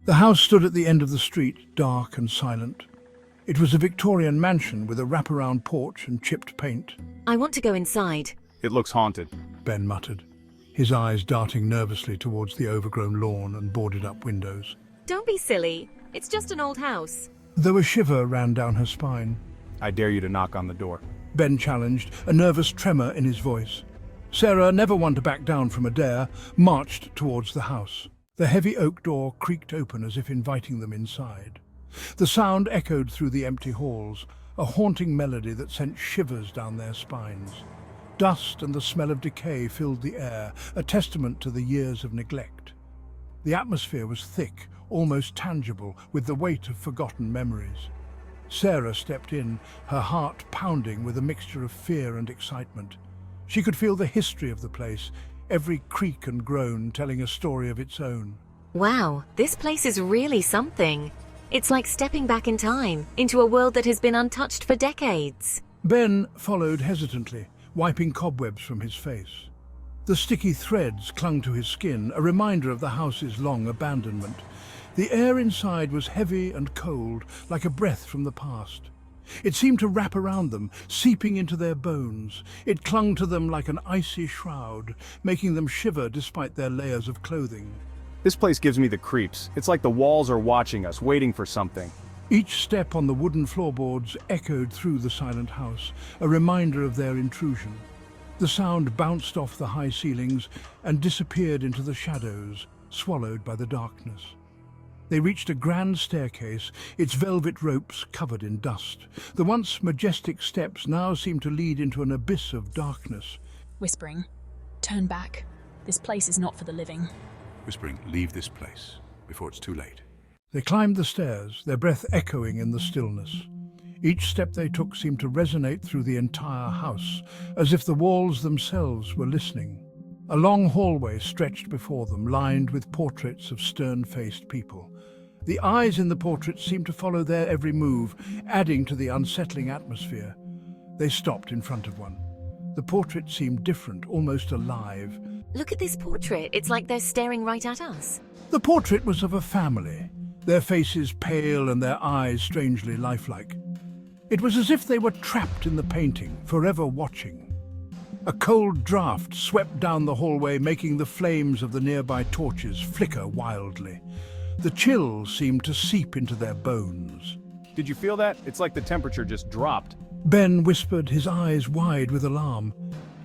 The house stood at the end of the street, dark and silent. It was a Victorian mansion with a wraparound porch and chipped paint. I want to go inside. It looks haunted. Ben muttered, his eyes darting nervously towards the overgrown lawn and boarded-up windows. Don't be silly. It's just an old house. Though a shiver ran down her spine. I dare you to knock on the door. Ben challenged, a nervous tremor in his voice. Sarah, never one to back down from a dare, marched towards the house. The heavy oak door creaked open as if inviting them inside. The sound echoed through the empty halls, a haunting melody that sent shivers down their spines. Dust and the smell of decay filled the air, a testament to the years of neglect. The atmosphere was thick, almost tangible, with the weight of forgotten memories. Sarah stepped in, her heart pounding with a mixture of fear and excitement. She could feel the history of the place, every creak and groan telling a story of its own. Wow, this place is really something. It's like stepping back in time, into a world that has been untouched for decades. Ben followed hesitantly, wiping cobwebs from his face. The sticky threads clung to his skin, a reminder of the house's long abandonment. The air inside was heavy and cold, like a breath from the past. It seemed to wrap around them, seeping into their bones. It clung to them like an icy shroud, making them shiver despite their layers of clothing. This place gives me the creeps. It's like the walls are watching us, waiting for something. Each step on the wooden floorboards echoed through the silent house, a reminder of their intrusion. The sound bounced off the high ceilings and disappeared into the shadows, swallowed by the darkness. They reached a grand staircase, its velvet ropes covered in dust. The once majestic steps now seemed to lead into an abyss of darkness. Whispering, "Turn back. This place is not for the living." Whispering, "Leave this place before it's too late." They climbed the stairs, their breath echoing in the stillness. Each step they took seemed to resonate through the entire house, as if the walls themselves were listening. A long hallway stretched before them, lined with portraits of stern-faced people. The eyes in the portraits seemed to follow their every move, adding to the unsettling atmosphere. They stopped in front of one. The portrait seemed different, almost alive. Look at this portrait. It's like they're staring right at us. The portrait was of a family, their faces pale and their eyes strangely lifelike. It was as if they were trapped in the painting, forever watching. A cold draft swept down the hallway, making the flames of the nearby torches flicker wildly. The chills seemed to seep into their bones. Did you feel that? It's like the temperature just dropped. Ben whispered, his eyes wide with alarm,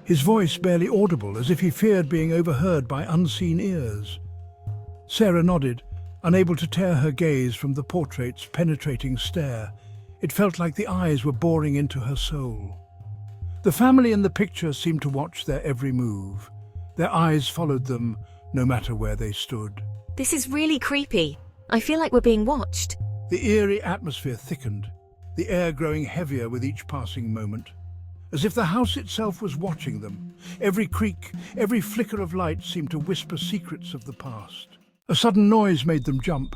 his voice barely audible, as if he feared being overheard by unseen ears. Sarah nodded, unable to tear her gaze from the portrait's penetrating stare. It felt like the eyes were boring into her soul. The family in the picture seemed to watch their every move. Their eyes followed them, no matter where they stood. This is really creepy. I feel like we're being watched. The eerie atmosphere thickened, the air growing heavier with each passing moment, as if the house itself was watching them. Every creak, every flicker of light seemed to whisper secrets of the past. A sudden noise made them jump.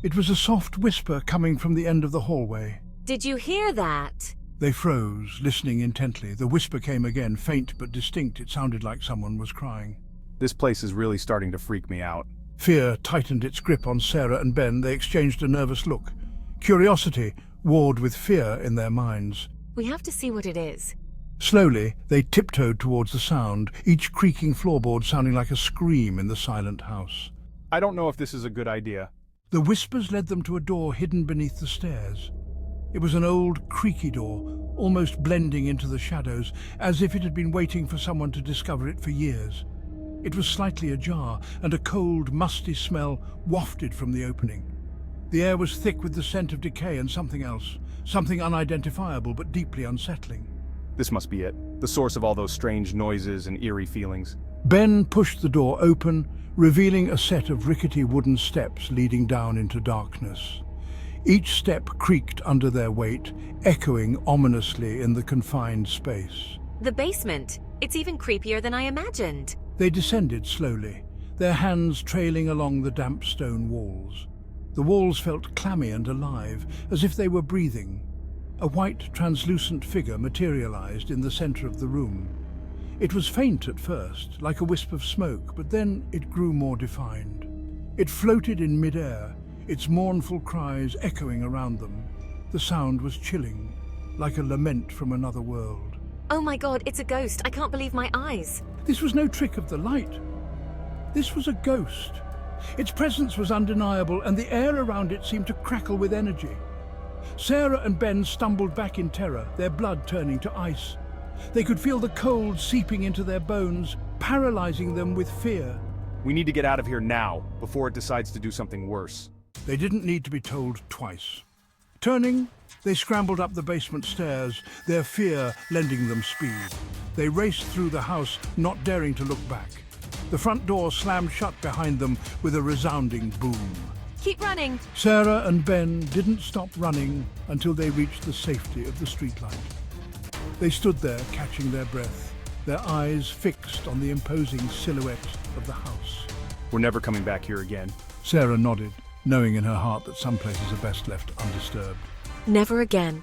It was a soft whisper coming from the end of the hallway. Did you hear that? They froze, listening intently. The whisper came again, faint but distinct. It sounded like someone was crying. This place is really starting to freak me out. Fear tightened its grip on Sarah and Ben. They exchanged a nervous look. Curiosity warred with fear in their minds. We have to see what it is. Slowly, they tiptoed towards the sound, each creaking floorboard sounding like a scream in the silent house. I don't know if this is a good idea. The whispers led them to a door hidden beneath the stairs. It was an old, creaky door, almost blending into the shadows, as if it had been waiting for someone to discover it for years. It was slightly ajar, and a cold, musty smell wafted from the opening. The air was thick with the scent of decay and something else, something unidentifiable but deeply unsettling. This must be it, the source of all those strange noises and eerie feelings. Ben pushed the door open, revealing a set of rickety wooden steps leading down into darkness. Each step creaked under their weight, echoing ominously in the confined space. The basement. It's even creepier than I imagined. They descended slowly, their hands trailing along the damp stone walls. The walls felt clammy and alive, as if they were breathing. A white, translucent figure materialized in the center of the room. It was faint at first, like a wisp of smoke, but then it grew more defined. It floated in midair, its mournful cries echoing around them. The sound was chilling, like a lament from another world. Oh my god, it's a ghost. I can't believe my eyes. This was no trick of the light. This was a ghost. Its presence was undeniable, and the air around it seemed to crackle with energy. Sarah and Ben stumbled back in terror, their blood turning to ice. They could feel the cold seeping into their bones, paralyzing them with fear. We need to get out of here now, before it decides to do something worse. They didn't need to be told twice. Turning, they scrambled up the basement stairs, their fear lending them speed. They raced through the house, not daring to look back. The front door slammed shut behind them with a resounding boom. Keep running. Sarah and Ben didn't stop running until they reached the safety of the streetlight. They stood there, catching their breath, their eyes fixed on the imposing silhouette of the house. We're never coming back here again. Sarah nodded, knowing in her heart that some places are best left undisturbed. Never again.